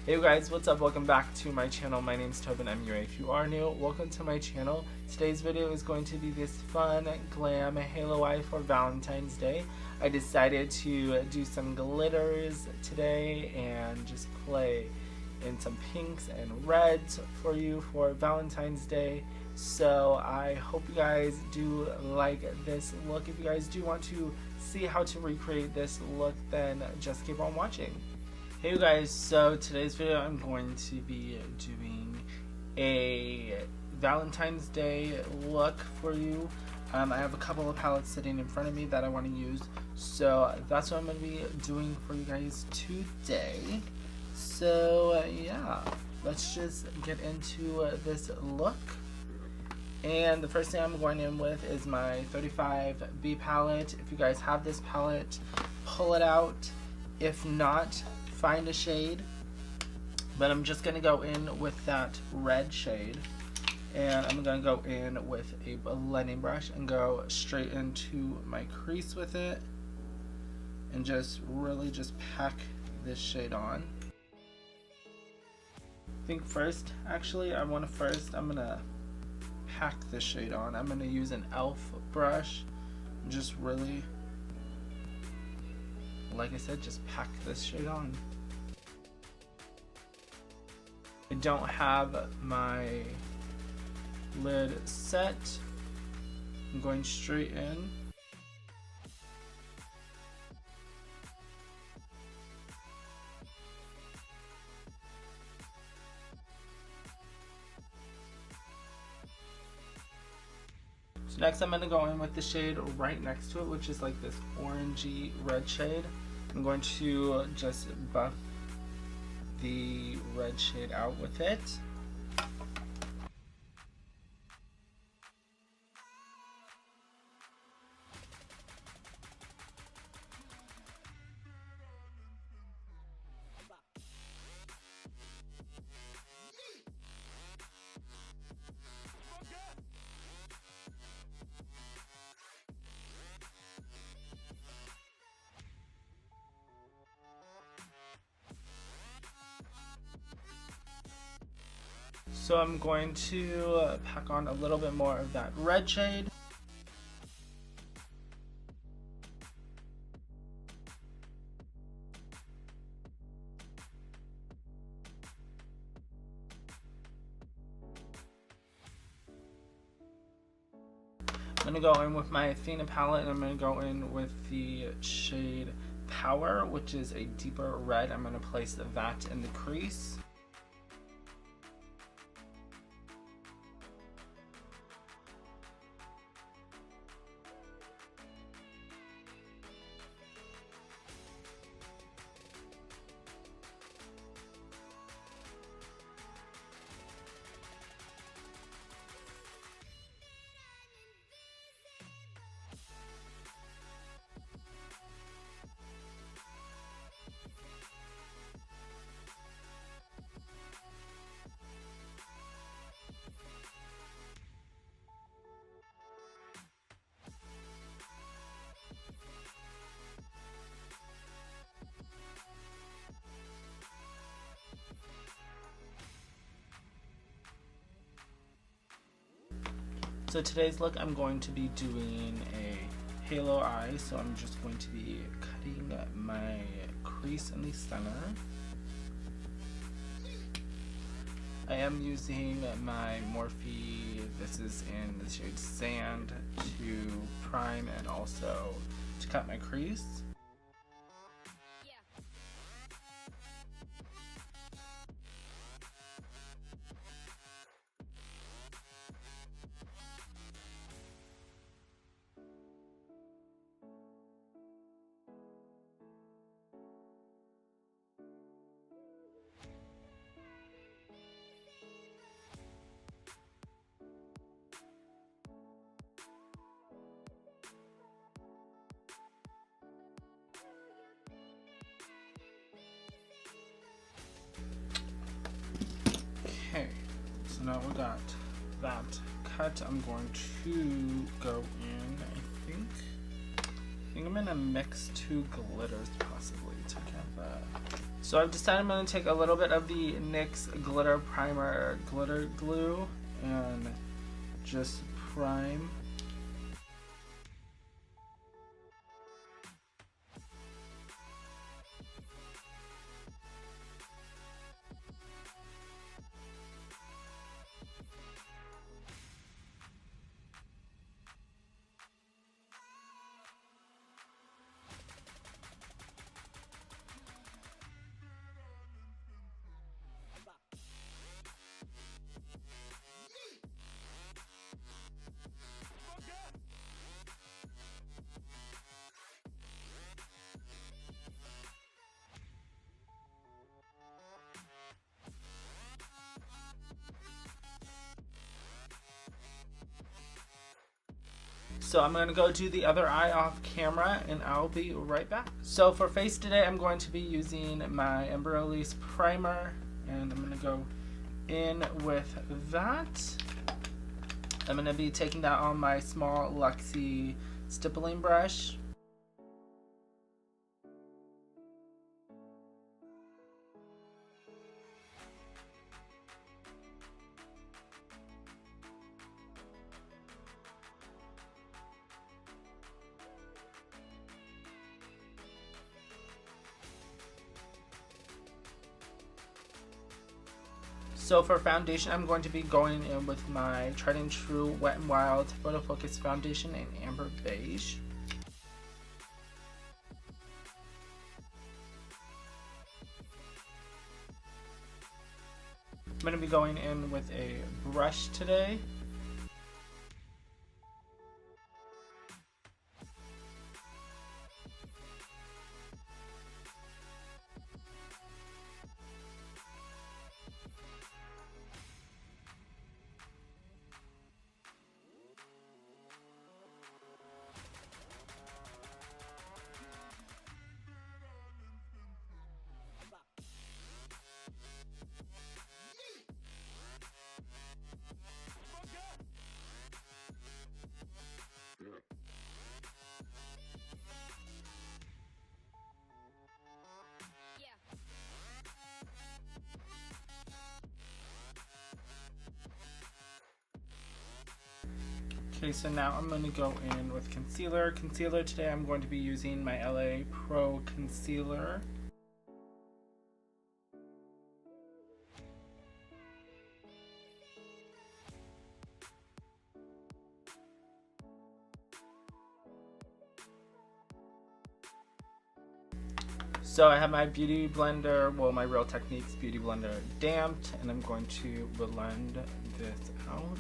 Hey guys, what's up? Welcome back to my channel. My name's Tobin. I'm your. If you are new, welcome to my channel. Today's video is going to be this fun glam halo eye for Valentine's Day. I decided to do some glitters today and just play in some pinks and reds for you for Valentine's Day. So I hope you guys do like this look. If you guys do want to see how to recreate this look, then just keep on watching. Hey you guys, so today's video I'm going to be doing a Valentine's Day look for you. I have a couple of palettes sitting in front of me that I want to use, so that's what I'm going to be doing for you guys today. So yeah, let's just get into this look. And the first thing I'm going in with is my 35B palette. If you guys have this palette, pull it out. If not, find a shade. But I'm just going to go in with that red shade. And I'm going to go in with a blending brush and go straight into my crease with it. And just really just pack this shade on. I think first, actually, I'm going to pack this shade on. I'm going to use an e.l.f. brush and just really, like I said, just pack this shade on. I don't have my lid set. I'm going straight in. So next I'm going to go in with the shade right next to it, which is like this orangey red shade. I'm going to just buff the red shade out with it. So I'm going to pack on a little bit more of that red shade. I'm going to go in with my Athena palette, and I'm going to go in with the shade Power, which is a deeper red. I'm going to place that in the crease. So today's look, I'm going to be doing a halo eye, so I'm just going to be cutting my crease in the center. I am using my Morphe, this is in the shade Sand, to prime and also to cut my crease. Okay, so now we got that cut. I'm going to go in, I think think I'm gonna mix two glitters possibly together. So I've decided I'm gonna take a little bit of the NYX Glitter Primer Glitter Glue and just prime. So I'm going to go do the other eye off camera and I'll be right back. So for face today, I'm going to be using my Embryolisse primer and I'm going to go in with that. I'm going to be taking that on my small Luxie stippling brush. So for foundation, I'm going to be going in with my Tried and True Wet n Wild Photo Focus Foundation in Amber Beige. I'm going to be going in with a brush today. Okay, so now I'm going to go in with concealer. Concealer today, I'm going to be using my LA Pro Concealer. So I have my beauty blender, well, my Real Techniques beauty blender damped, and I'm going to blend this out.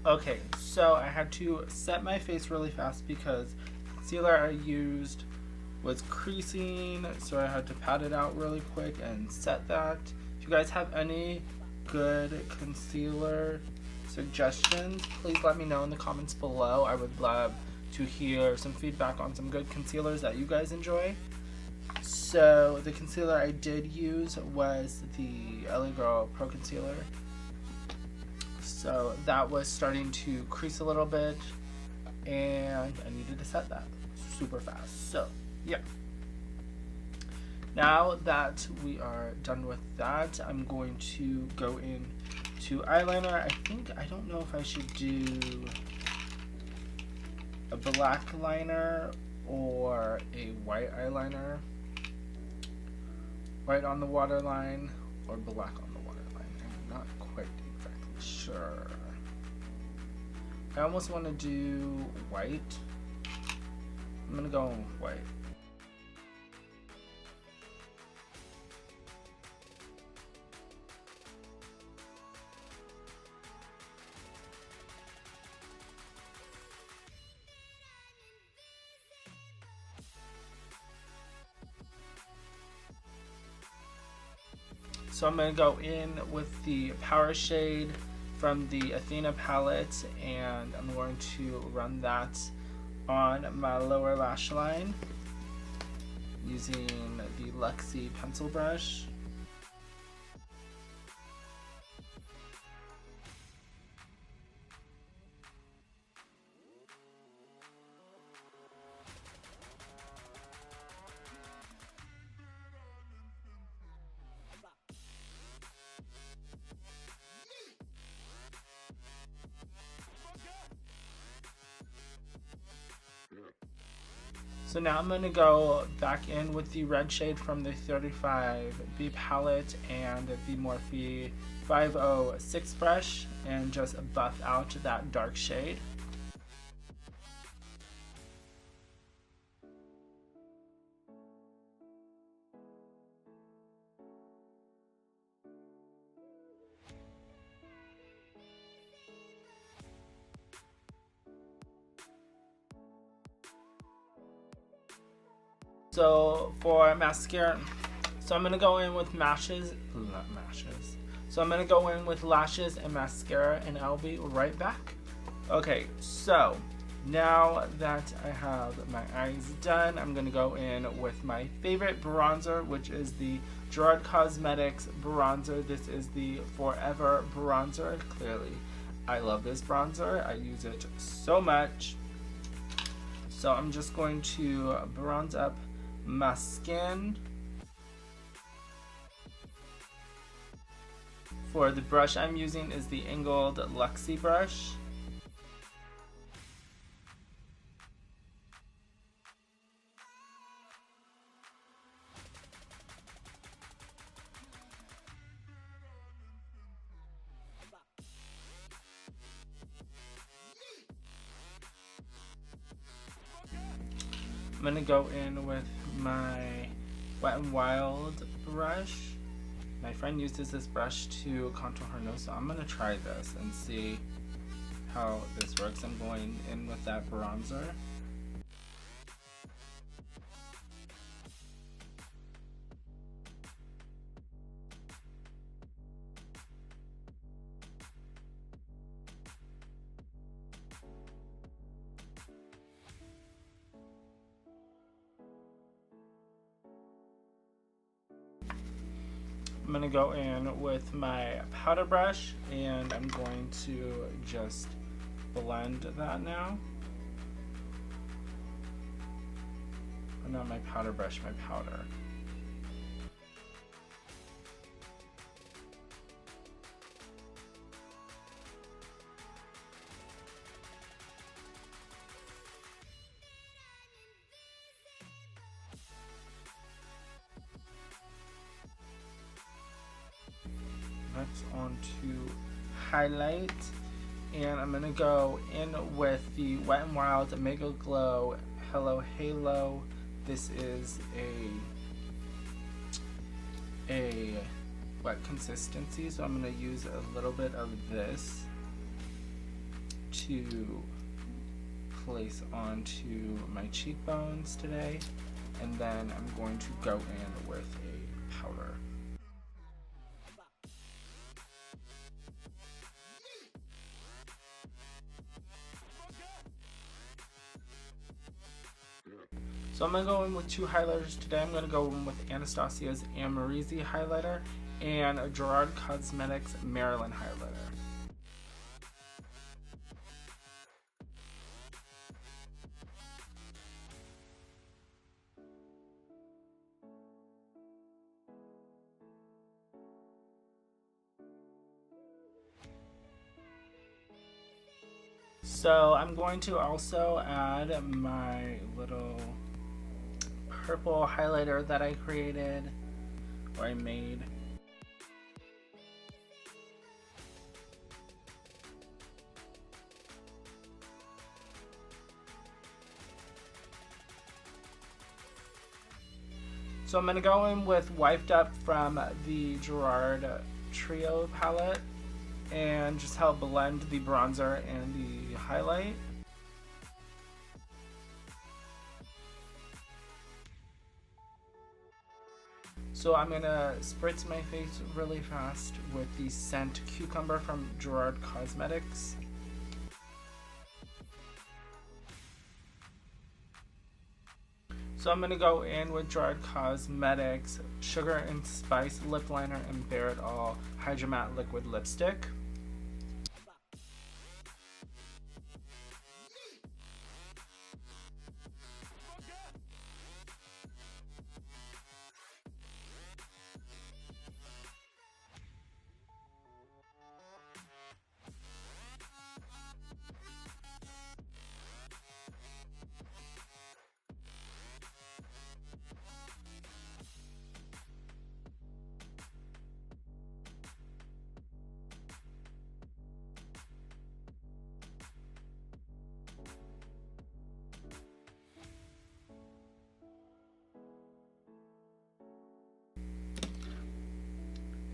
Okay, so I had to set my face really fast because concealer I used was creasing, so I had to pat it out really quick and set that. If you guys have any good concealer suggestions, please let me know in the comments below. I would love to hear some feedback on some good concealers that you guys enjoy. So the concealer I did use was the LA Girl Pro Concealer. So that was starting to crease a little bit and I needed to set that super fast. So yeah. Now that we are done with that, I'm going to go in to eyeliner. I don't know if I should do a black liner or a white eyeliner. White on the waterline or black on the waterline. I'm not quite exactly sure. I almost want to do white. I'm gonna go with white. So I'm going to go in with the Power Shade from the Athena palette, and I'm going to run that on my lower lash line using the Luxie pencil brush. So now I'm going to go back in with the red shade from the 35B palette and the Morphe 506 brush and just buff out that dark shade. So for mascara, so I'm gonna go in with So I'm gonna go in with lashes and mascara, and I'll be right back. Okay, so now that I have my eyes done, I'm gonna go in with my favorite bronzer, which is the Gerard Cosmetics bronzer. This is the Forever bronzer. Clearly, I love this bronzer. I use it so much. So I'm just going to bronze up my skin. For the brush I'm using is the angled Luxie brush. I'm gonna go in with my Wet n Wild brush. My friend uses this brush to contour her nose, so I'm gonna try this and see how this works. I'm going in with that bronzer. I'm going to go in with my powder brush, and I'm going to just blend that now. Oh, not my powder brush, my powder. Next on to highlight, and I'm gonna go in with the Wet n Wild Mega Glow Hello Halo. This is a wet consistency, so I'm gonna use a little bit of this to place onto my cheekbones today, and then I'm going to go in with a powder. So I'm going to go in with two highlighters today. I'm going to go in with Anastasia's Amrezy highlighter and Gerard Cosmetics Maryland highlighter. So I'm going to also add my little purple highlighter that I created, or I made. So I'm going to go in with Wiped Up from the Gerard Trio palette and just help blend the bronzer and the highlight. So I'm gonna spritz my face really fast with the scent Cucumber from Gerard Cosmetics. So I'm gonna go in with Gerard Cosmetics Sugar and Spice Lip Liner and Bare It All Hydro Matte Liquid Lipstick.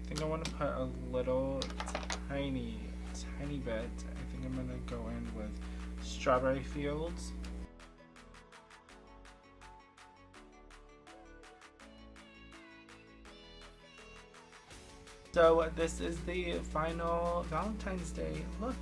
I think I want to put a little tiny bit. I think I'm gonna go in with Strawberry Fields. So this is the final Valentine's Day look.